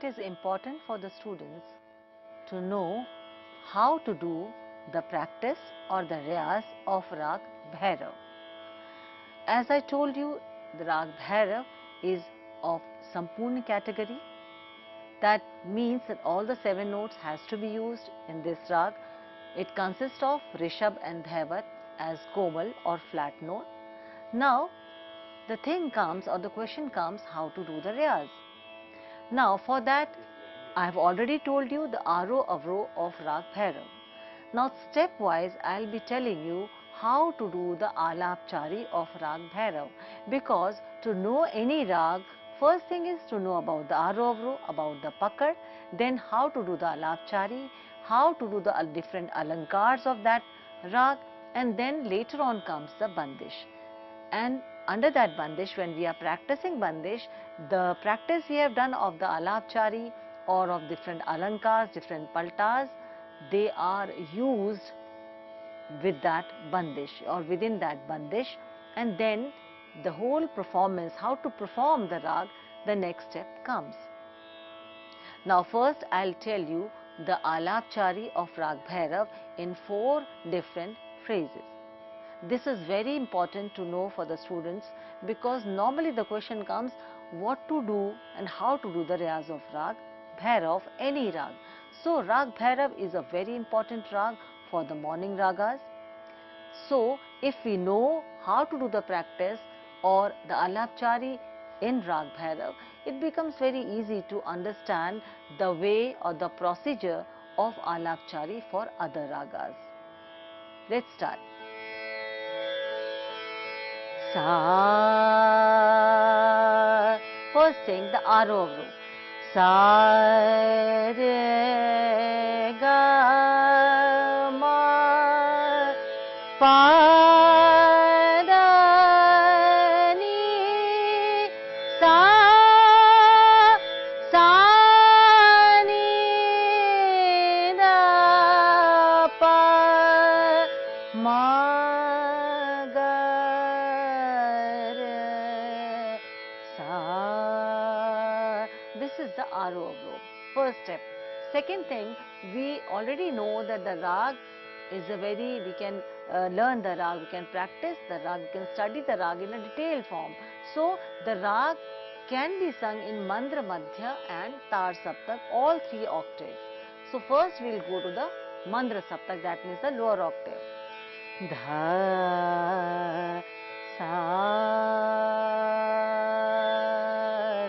is important for the students to know how to do the practice or the riyaz of Rag Bhairav. As I told you, the Rag Bhairav is of Sampurna category. That means that all the 7 notes has to be used in this rag. It consists of Rishabh and Dhaivat as Komal or flat note. Now, the thing comes or the question comes, how to do the riyaz. Now, for that, I have already told you the Aro Avro of Rag Bhairav. Now, stepwise, I will be telling you how to do the Alapchari of Rag Bhairav, because to know any rag, first thing is to know about the Aro Avro, about the Pakad, then how to do the Alapchari, how to do the different alankars of that rag, and then later on comes the Bandish. And under that Bandish, when we are practicing Bandish, the practice we have done of the Alapchari or of different alankars, different paltas, they are used with that Bandish or within that Bandish, and then the whole performance, how to perform the rag, the next step comes. Now first I will tell you the Alapchari of Rag Bhairav in 4 different phrases. This is very important to know for the students, because normally the question comes what to do and how to do the riyaz of Rag Bhairav, any rag. So Rag Bhairav is a very important rag for the morning ragas. So if we know how to do the practice or the Alapchari in Rag Bhairav, it becomes very easy to understand the way or the procedure of Alapchari for other ragas. Let's start. Sa, first thing the Aro Avro. Sa, Re, Ga, Ma, Pa, Da, Ni, Sa, Sa, Ni, Da, Pa, Ma, Ga, Re, Sa. This is the Aro Avro, first step. Second thing, we already know that the rag is a very, we can learn the rag, we can practice the rag, we can study the rag in a detailed form. So the rag can be sung in Mandra Madhya and Tar Saptak, all 3 octaves. So first we will go to the Mandra Saptak, that means the lower octave. Dha, Sa,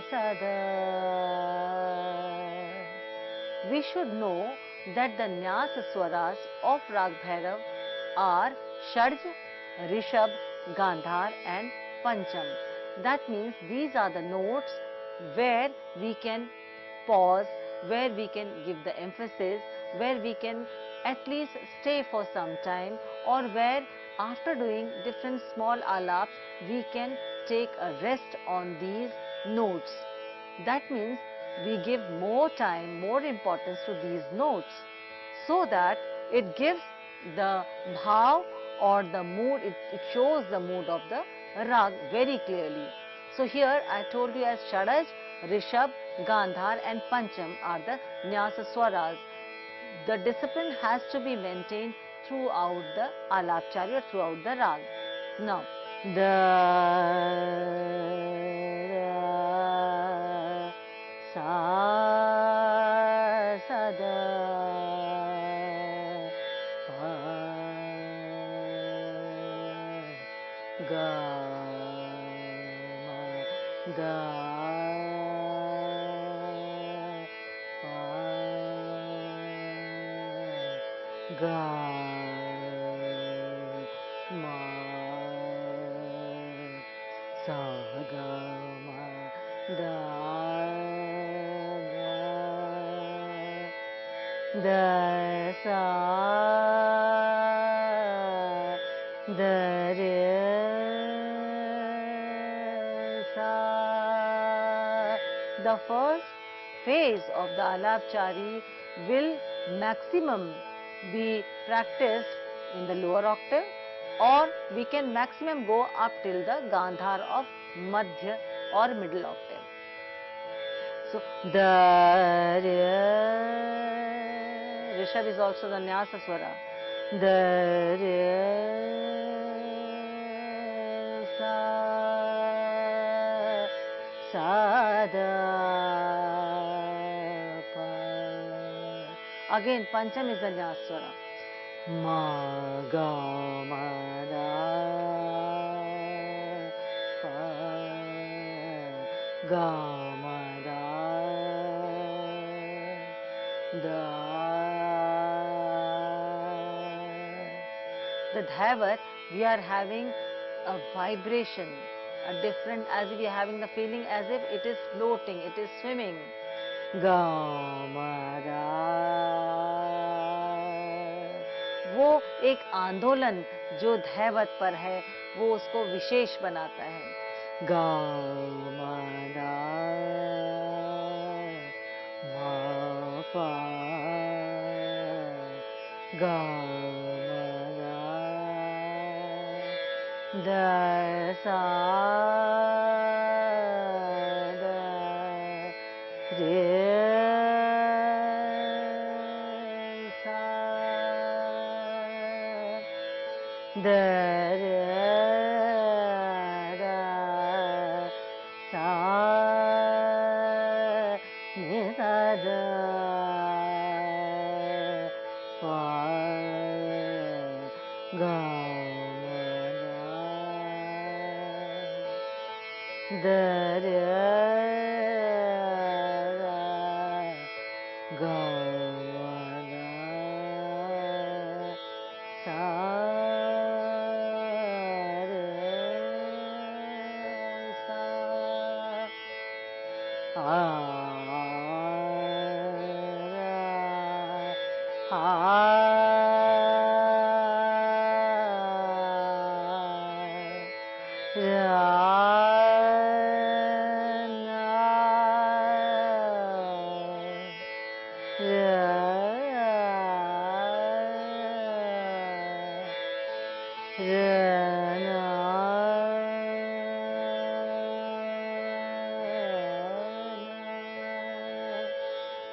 Sa, Da. We should know that the Nyas Swaras of Rag Bhairav are Shadj, Rishabh, Gandhar and Pancham. That means these are the notes where we can pause, where we can give the emphasis, where we can at least stay for some time, or where after doing different small alaps, we can take a rest on these notes. That means we give more time, more importance to these notes, so that it gives the bhav or the mood, it shows the mood of the rag very clearly. So here I told you as Shadaj, Rishabh, Gandhar and Pancham are the Nyasa Swaras. The discipline has to be maintained throughout the Alapchari or throughout the rag. Now, Sa, Sa, Da, Pa, Ga, Ma, Da, Pa, Ga, Ma, Sa, Ga, Ma, Da, Da, Sa, Da, Re, Sa. The first phase of the Alapchari will maximum be practiced in the lower octave, or we can maximum go up till the Gandhar of Madhya or middle octave. So da Rishabh is also the Nyasa Swara. Da sa da pa. Again, Pancham is the Nyasa Swara. Ma ga ma da pa ga ma da da. The Dhaivat, we are having a vibration, a different, as if we are having the feeling as if it is floating, it is swimming. Ga ma da. वो एक आंदोलन जो धैवत पर है वो उसको विशेष बनाता है. गा मा दा मा पा गा मा दा दा सा दा रे da da sa ni sa da pa ga ma da da ga ma sa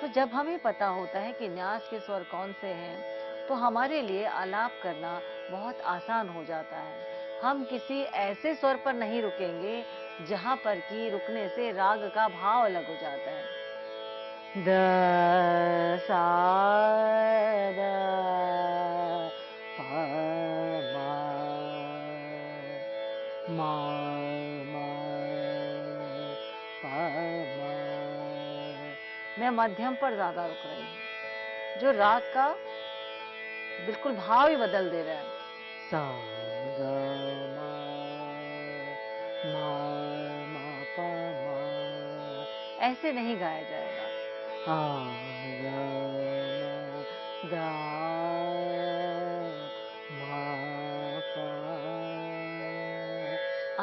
तो जब हमें पता होता है कि न्यास के स्वर कौन से हैं, तो हमारे लिए आलाप करना बहुत आसान हो जाता है. हम किसी ऐसे स्वर पर नहीं रुकेंगे जहां पर कि रुकने से राग का भाव अलग हो जाता है. द सा द पा मा मा पा मा. मैं मध्यम पर ज्यादा रुक रही हूँ, जो राग का बिल्कुल भाव ही बदल दे रहा है. सा ग मा पा मा. ऐसे नहीं गाया जाएगा. हा ग गा मा पा.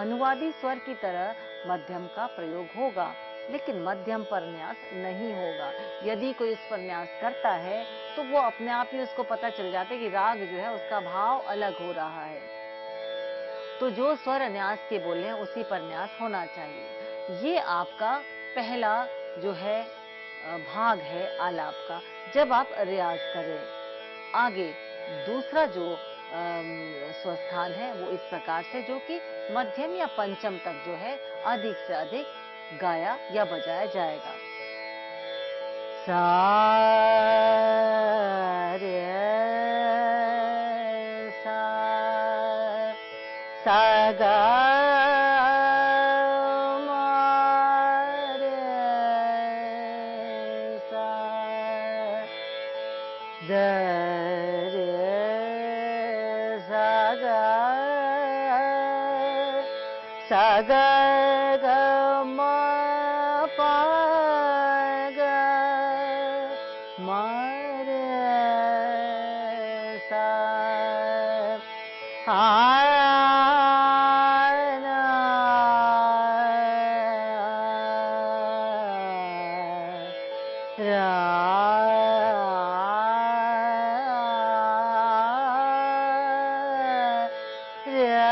अनुवादी स्वर की तरह मध्यम का प्रयोग होगा, लेकिन मध्यम पर न्यास नहीं होगा. यदि कोई उस पर न्यास करता है तो वो अपने आप ही उसको पता चल जाता है कि राग जो है उसका भाव अलग हो रहा है. तो जो स्वर न्यास के बोले हैं उसी पर न्यास होना चाहिए. ये आपका पहला जो है भाग है आलाप का, जब आप रियाज करें. आगे दूसरा जो स्वस्थान है वो इस प्रकार से, जो कि मध्यम या पंचम तक जो है अधिक से अधिक गाया या बजाया जाएगा. सा रे सा सा गा मा रे सा द रे सा गा सा गा गा मा पा गा मा रे सा हा ना रा रा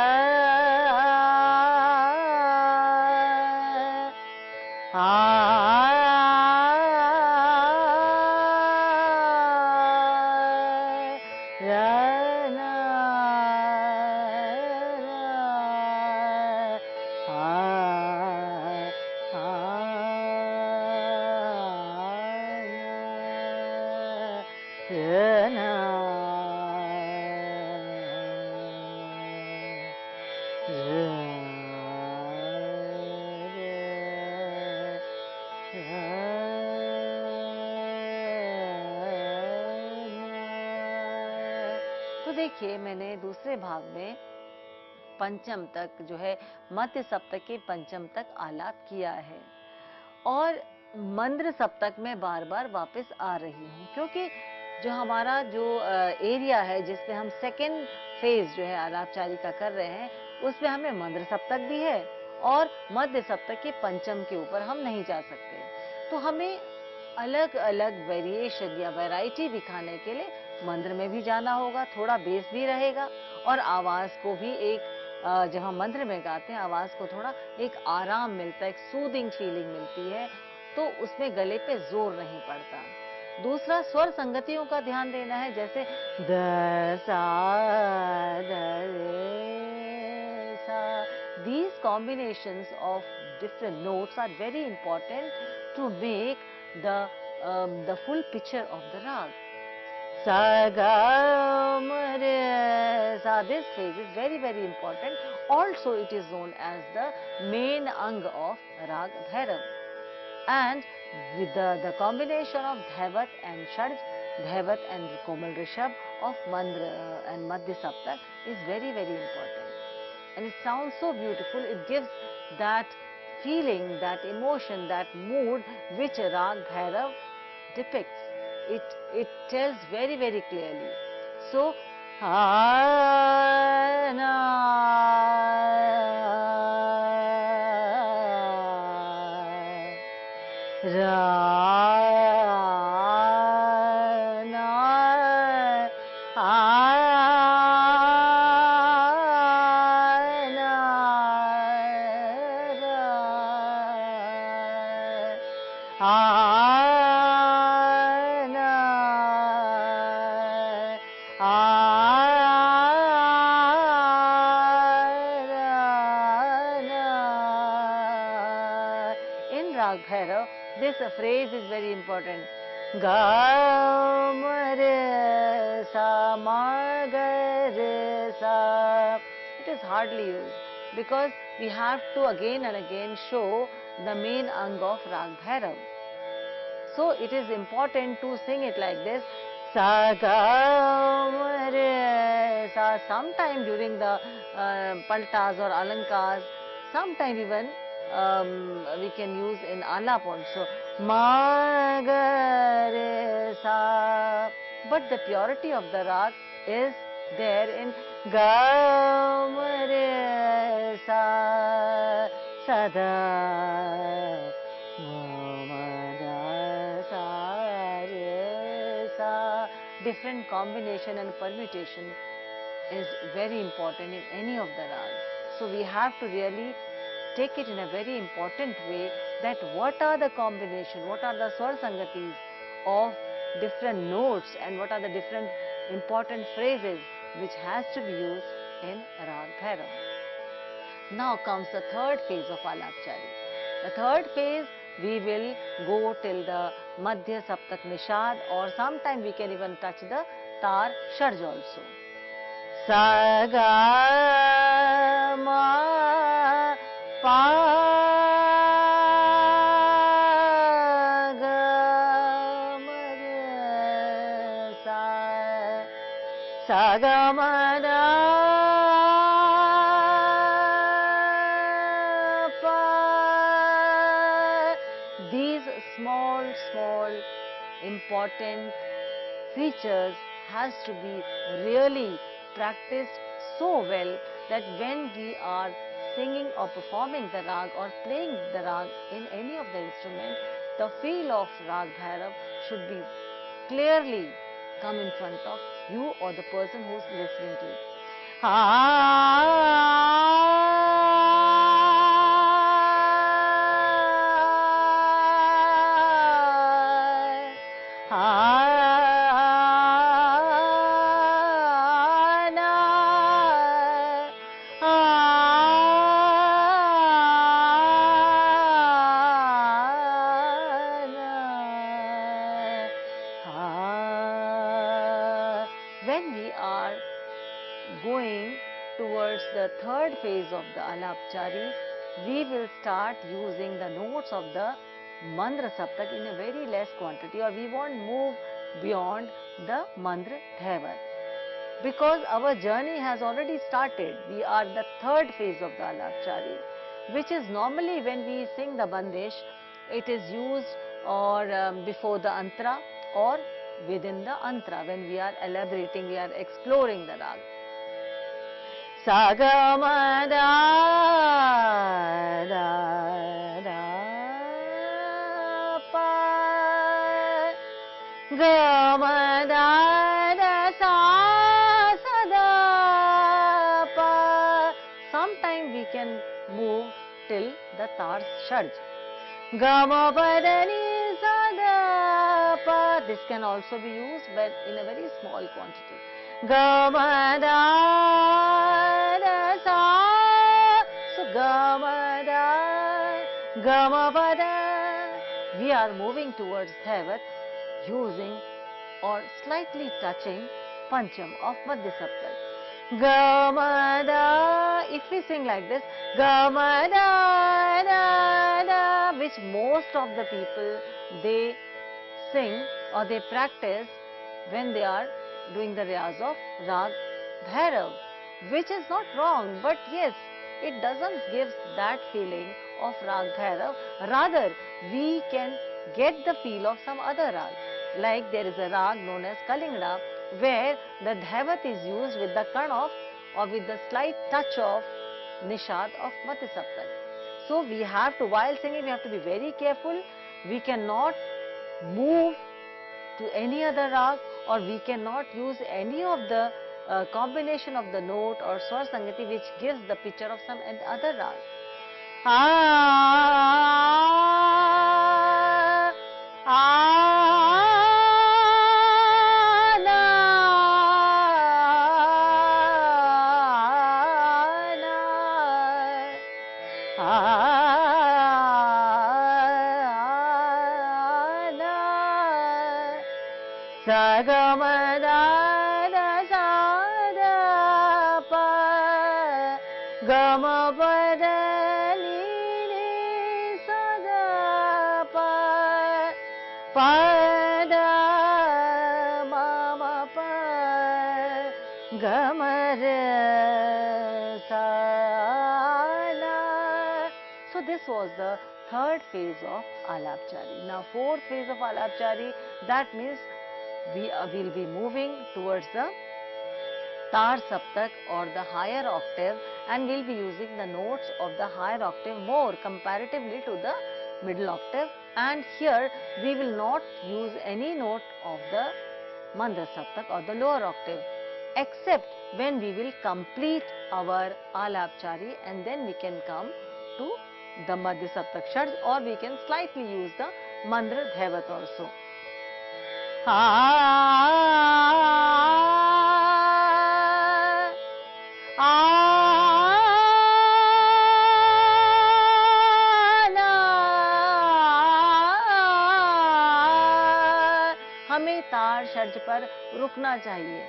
ra na ra ha ha na ra na तो देखिए मैंने दूसरे भाग में पंचम तक जो है मध्य सप्तक के पंचम तक आलाप किया है और मंद्र सप्तक में बार बार वापस आ रही हूँ क्योंकि जो हमारा जो एरिया है जिसमें हम सेकेंड फेज जो है आलापचारी का कर रहे हैं उसमें हमें मंद्र सप्तक भी है और मध्य सप्तक के पंचम के ऊपर हम नहीं जा सकते, तो हमें अलग अलग वेरिएशन या वैरायटी दिखाने के लिए मंत्र में भी जाना होगा, थोड़ा बेस भी रहेगा और आवाज को भी एक जब हम मंत्र में गाते हैं आवाज को थोड़ा एक आराम मिलता है, एक सूदिंग फीलिंग मिलती है, तो उसमें गले पे जोर नहीं पड़ता। दूसरा स्वर संगतियों का ध्यान देना है, जैसे द सा द रे सा, these combinations of different notes are very important to make the full picture of the rag. Sa ga ma re sa, this phrase is very very important. Also it is known as the main ang of rag Bhairav. And with the combination of Dhaivat and Shadj, Dhaivat and Komal Rishabh of Mandra and Madhya Saptak is very very important. And it sounds so beautiful, it gives that feeling, that emotion, that mood which Rag Bhairav depicts. It tells very very clearly. So, ha na ra na in Rag Bhairav, this phrase is very important. Ga ma re sa ma ga re sa. It is hardly used because we have to again and again show the main ang of Rag Bhairav. So it is important to sing it like this. Sa ga ma re sa. Sometime during the paltas or alankas, sometime even we can use in alap also. Ma ga re sa. But the purity of the rag is there in ga ma re sa sada ma da sa re sa. Different combination and permutation is very important in any of the rags. So we have to really take it in a very important way, that what are the combination, what are the swar sangatis of different notes and what are the different important phrases which has to be used in Rag Bhairav. Now comes the third phase of Alapchari. The third phase we will go till the Madhya Saptak Nishad, or sometime we can even touch the Tar Sharj also. Sa ga ma pa ga ma re sa, sa ga ma da pa. These small important features has to be really practiced so well that when we are singing or performing the rag or playing the rag in any of the instrument, the feel of Rag Bhairav should be clearly come in front of you or the person who is listening to it. when we are going towards the third phase of the Alapchari, we will start using the notes of the Mandra Saptak in a very less quantity, or we won't move beyond the Mandra Dhaivat. Because our journey has already started. We are the third phase of the Alapchari, which is normally when we sing the Bandish, it is used or before the Antara or within the Antara when we are elaborating, we are exploring the Rag. Sa ga ma da da da pa ga ma da da sa sa da pa. Sometime we can move till the Tar Shadj. Ga ma pa da ni sa da pa. This can also be used but in a very small quantity. Ga ma da da sa. So ga ma pa da. We are moving towards Dhaivat using or slightly touching Pancham of Madhya Saptak. Ga ma da. If we sing like this, ga ma da da da, which most of the people they sing or they practice when they are doing the riyaz of Rag Bhairav, which is not wrong, but yes, it doesn't give that feeling of Rag Bhairav. Rather, we can get the feel of some other Rag. Like there is a Rag known as Kalingda, where the Dhaivat is used with the Karn or with the slight touch of Nishad of Madhya Saptak. So we have to, while singing, we have to be very careful. We cannot move to any other Rag, or we cannot use any of the combination of the note or Swar Sangati which gives the picture of some other Rag. Sa ga ma da da sa da pa ga ma pa da ni ni sa da pa pa da ma ma pa ga ma re sa la. So this was the third phase of Alapchari. Now fourth phase of Alapchari, that means we will be moving towards the Tar Saptak or the higher octave, and we'll be using the notes of the higher octave more comparatively to the middle octave, and here we will not use any note of the Mandra Saptak or the lower octave, except when we will complete our Alapchari, and then we can come to the Madhya Saptak Shadj, or we can slightly use the Mandra Dhaivat also. हमें तार शर्ज पर रुकना चाहिए,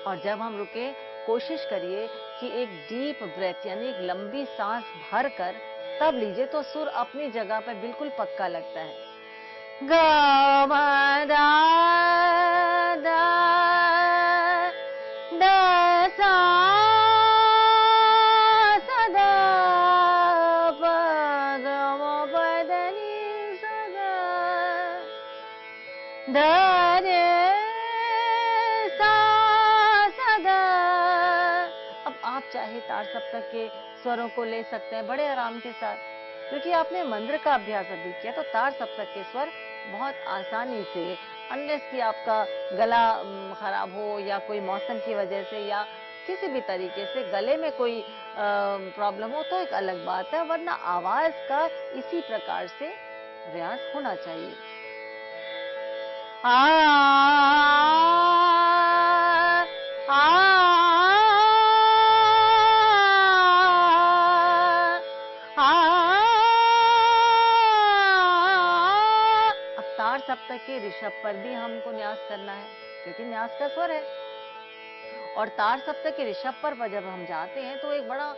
और जब हम रुके कोशिश करिए कि एक डीप ब्रेथ यानी एक लंबी सांस भर कर तब लीजिए, तो सुर अपनी जगह पर बिल्कुल पक्का लगता है. Ga ma da da da sa sa da pa ga ma pa da ni sa da re sa da. अब आप चाहे तार सप्तक के स्वरों को ले सकते हैं बड़े आराम के साथ, क्योंकि आपने मंत्र का अभ्यास अभी किया, तो तार सप्तक के स्वर बहुत आसानी से, अनलेस कि आपका गला खराब हो या कोई मौसम की वजह से या किसी भी तरीके से गले में कोई प्रॉब्लम हो तो एक अलग बात है, वरना आवाज का इसी प्रकार से रियाज होना चाहिए. सप्तक के ऋषभ पर भी हमको न्यास करना है, क्योंकि न्यास का स्वर है. और तार सप्तक के ऋषभ पर जब हम जाते हैं तो एक बड़ा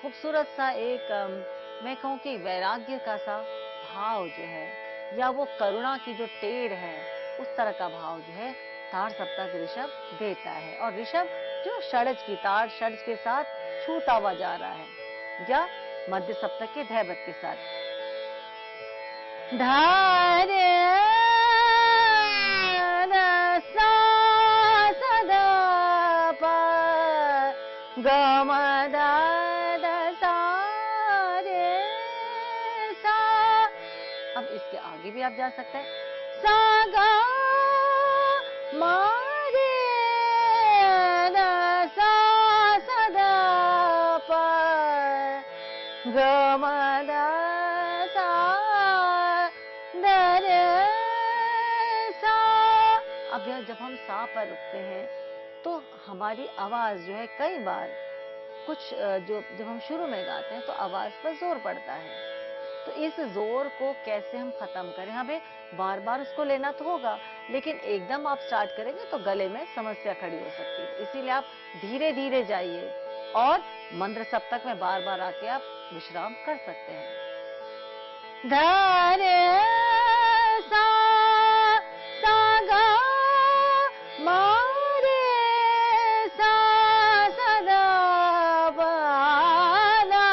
खूबसूरत सा एक मैं कहूँ कि वैराग्य का सा भाव जो है, या वो करुणा की जो टेढ़ है, उस तरह का भाव जो है तार सप्तक ऋषभ देता है। और ऋषभ जो षड्ज की तार षड्ज के साथ छूता हुआ जा रहा है, या मध्य सप्तक के धैवत के साथ। धारे अब इसके आगे भी आप जा सकते हैं। सा गा मारे सा सदा प ग म द सा द रे सा। अब यह जब हम सा पर रुकते हैं तो हमारी आवाज जो है कई बार कुछ जो जब हम शुरू में गाते हैं तो आवाज पर जोर पड़ता है। तो इस जोर को कैसे हम खत्म करें, हमें बार बार उसको लेना तो होगा, लेकिन एकदम आप स्टार्ट करेंगे तो गले में समस्या खड़ी हो सकती है। इसीलिए आप धीरे धीरे जाइए और मंद्र सप्तक में बार बार आके आप विश्राम कर सकते हैं। ध रे सा सा गा मा रे सा सदा प दा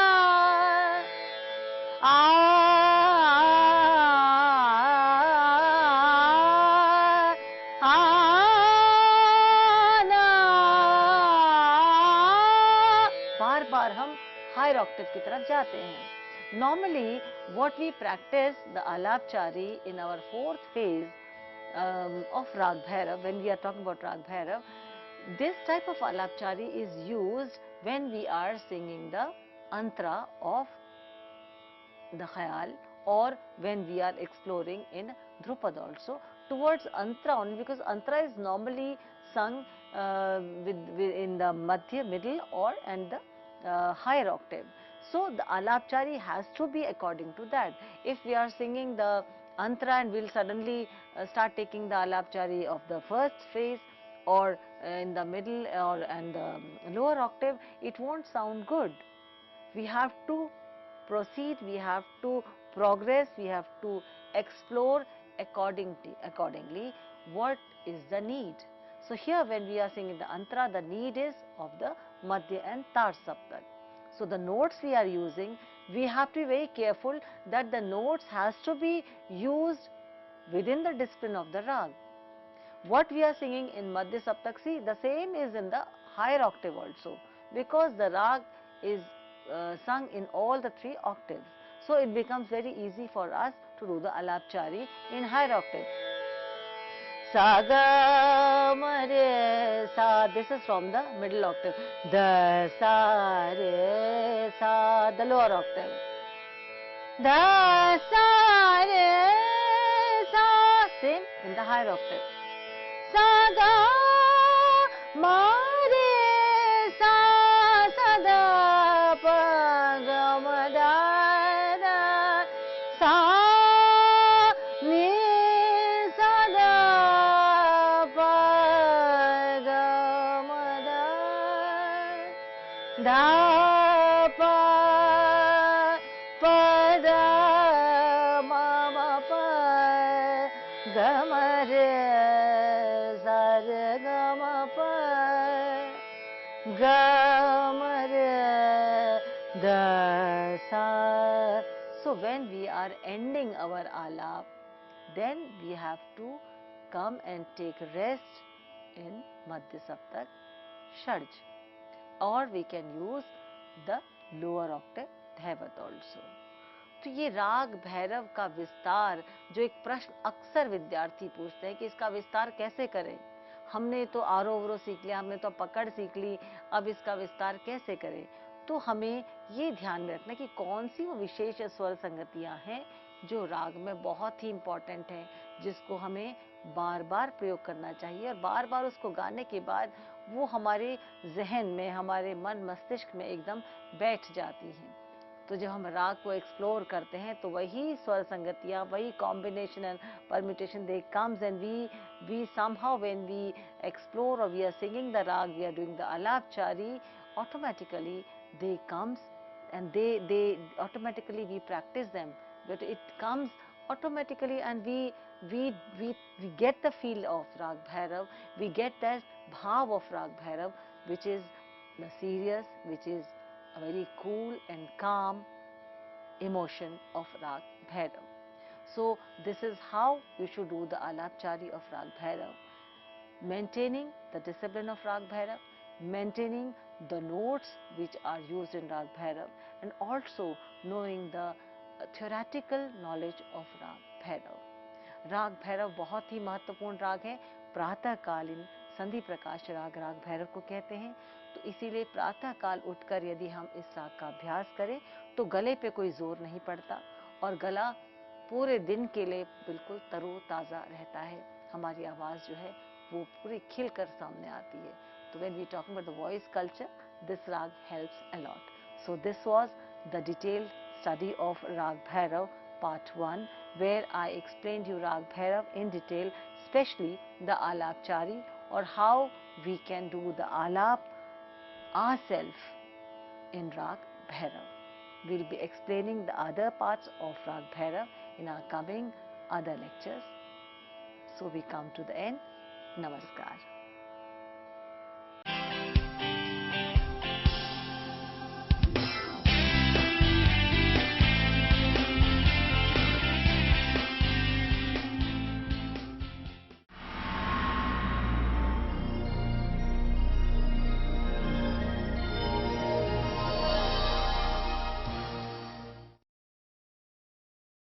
बार बार हम हायर ऑक्टेव की तरफ जाते हैं। Normally, what we practice the alapchari in our fourth phase of Rag Bhairav, when we are talking about Rag Bhairav, this type of alapchari is used when we are singing the antra of the khayal, or when we are exploring in Dhrupad also, towards antra only, because antra is normally sung in the madhya, middle, or and the higher octave. So the alapchari has to be according to that. If we are singing the antra and we'll suddenly start taking the alapchari of the first phrase, or in the middle, or and the lower octave, it won't sound good. We have to proceed, we have to progress, we have to explore accordingly what is the need. So here when we are singing the antra, the need is of the madhya and tar saptak. So the notes we are using, we have to be very careful that the notes has to be used within the discipline of the rag. What we are singing in madhya saptak, see, the same is in the higher octave also, because the rag is sung in all the three octaves. So it becomes very easy for us to do the alapchari in higher octave. Sa ga ma re sa, this is from the middle octave. Da sa re sa, the lower octave. Da sa re sa, same in the higher octave. Sa ga ma re sa sada pa ga ma da da sa ni sa da pa ga ma da da pa pa da ma ma pa ga ma re sa re ga ma pa ga ma re da sa. So when we are ending our alap, then we have to come and take rest in madhya saptak shadj, or we can use the lower octave dhaivat also. तो ये राग भैरव का विस्तार, जो एक प्रश्न अक्सर विद्यार्थी पूछते हैं कि इसका विस्तार कैसे करें, हमने तो आरोह सीख लिया, हमने तो पकड़ सीख ली, अब इसका विस्तार कैसे करें। तो हमें ये ध्यान में रखना कि कौन सी वो विशेष स्वर संगतियां हैं जो राग में बहुत ही इम्पोर्टेंट हैं, जिसको हमें बार बार प्रयोग करना चाहिए, और बार बार उसको गाने के बाद वो हमारे जहन में, हमारे मन मस्तिष्क में एकदम बैठ जाती हैं। तो जब हम राग को एक्सप्लोर करते हैं तो वही स्वर संगतियाँ, वही combination and permutation they comes, and we somehow when we explore or we are singing the rag, we are doing the alapchari, automatically they comes, and they automatically we practice them, but it comes automatically, and we get the feel of rag bhairav, we get that bhav of rag bhairav, which is the serious, which is a very cool and calm emotion of Rag Bhairav. So this is how you should do the Alapchari of Rag Bhairav, maintaining the discipline of Rag Bhairav, maintaining the notes which are used in Rag Bhairav, and also knowing the theoretical knowledge of Rag Bhairav. राग भैरव बहुत ही महत्वपूर्ण राग है, प्रातःकालीन संधि प्रकाश राग राग भैरव को कहते हैं। तो इसीलिए प्रातःकाल उठकर यदि हम इस राग का अभ्यास करें तो गले पे कोई जोर नहीं पड़ता और गला पूरे दिन के लिए बिल्कुल तरोताज़ा रहता है, हमारी आवाज़ जो है वो पूरी खिलकर सामने आती है। तो when we talking about the voice culture, this rag helps a lot. So this was the detailed study of Rag Bhairav part 1, where I explained you Rag Bhairav in detail, especially the Alapchari, or how we can do the Alap ourselves in Rag Bhairav. We'll be explaining the other parts of Rag Bhairav in our coming other lectures. So we come to the end. Namaskar.